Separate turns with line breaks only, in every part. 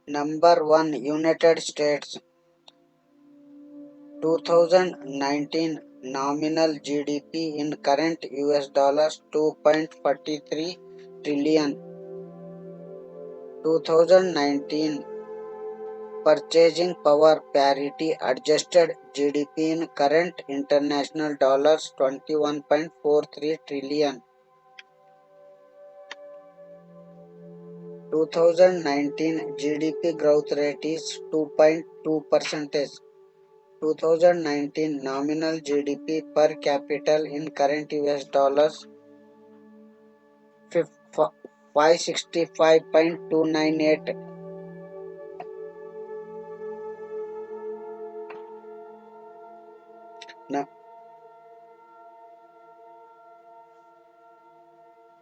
Number 1, United States. 2019 nominal GDP in current US dollars 2.43 trillion. 2019 purchasing power parity adjusted GDP in current international dollars 21.43 trillion. 2019 GDP growth rate is 2.2%. 2019 nominal GDP per capita in current US dollars 565.298.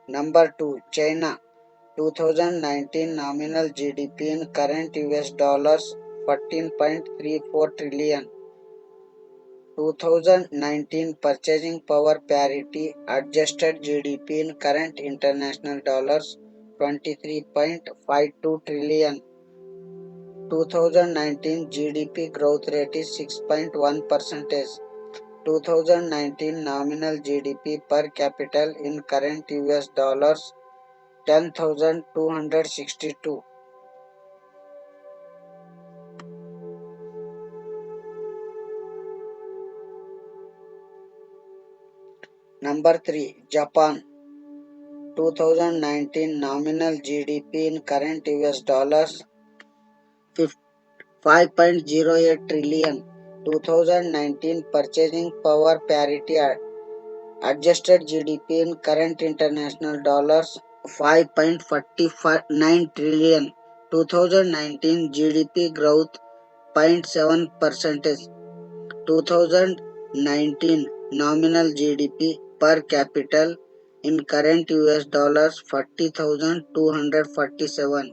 Number 2, China. 2019 nominal GDP in current US dollars 14.34 trillion. 2019 purchasing power parity adjusted GDP in current international dollars 23.52 trillion. 2019 GDP growth rate is 6.1%. 2019 nominal GDP per capita in current US dollars 10,262. Number 3, Japan. 2019 nominal GDP in current US dollars 5.08 trillion. 2019 purchasing power parity adjusted GDP in current international dollars 5.49 trillion. 2019 GDP growth 0.7%. 2019 nominal GDP per capita in current US dollars 40,247.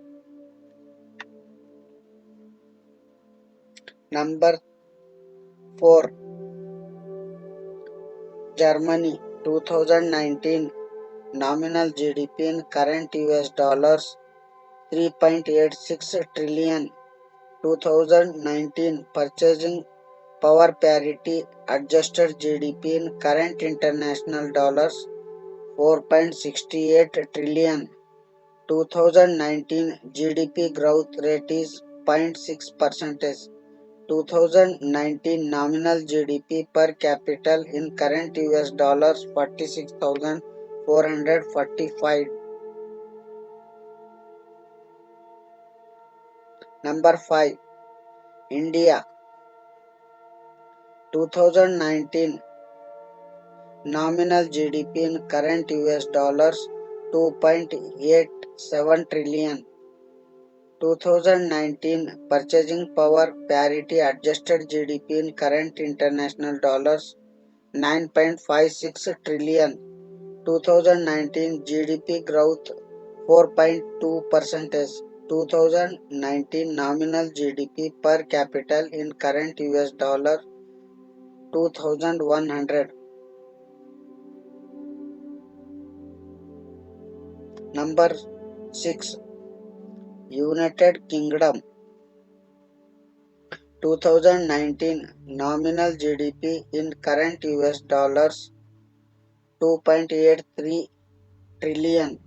Number 4, Germany. 2019 nominal GDP in current US dollars 3.86 trillion. 2019 purchasing power parity adjusted GDP in current international dollars 4.68 trillion. 2019 GDP growth rate is 0.6%. 2019 nominal GDP per capita in current US dollars 46,445. Number 5, India. 2019 nominal GDP in current US dollars 2.87 trillion. 2019 purchasing power parity adjusted GDP in current international dollars 9.56 trillion. 2019 GDP growth 4.2%. 2019 nominal GDP per capita in current US dollar 2100. Number 6, United Kingdom. 2019 nominal GDP in current US dollars 2.83 trillion.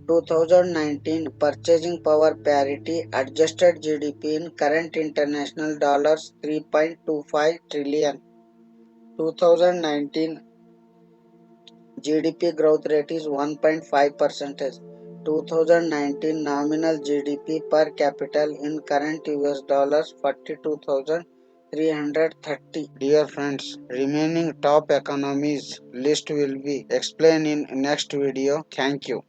2019 purchasing power parity adjusted GDP in current international dollars 3.25 trillion. 2019 GDP growth rate is 1.5%. 2019 nominal GDP per capita in current US dollars 42,330. Dear friends, remaining top economies list will be explained in next video. Thank you.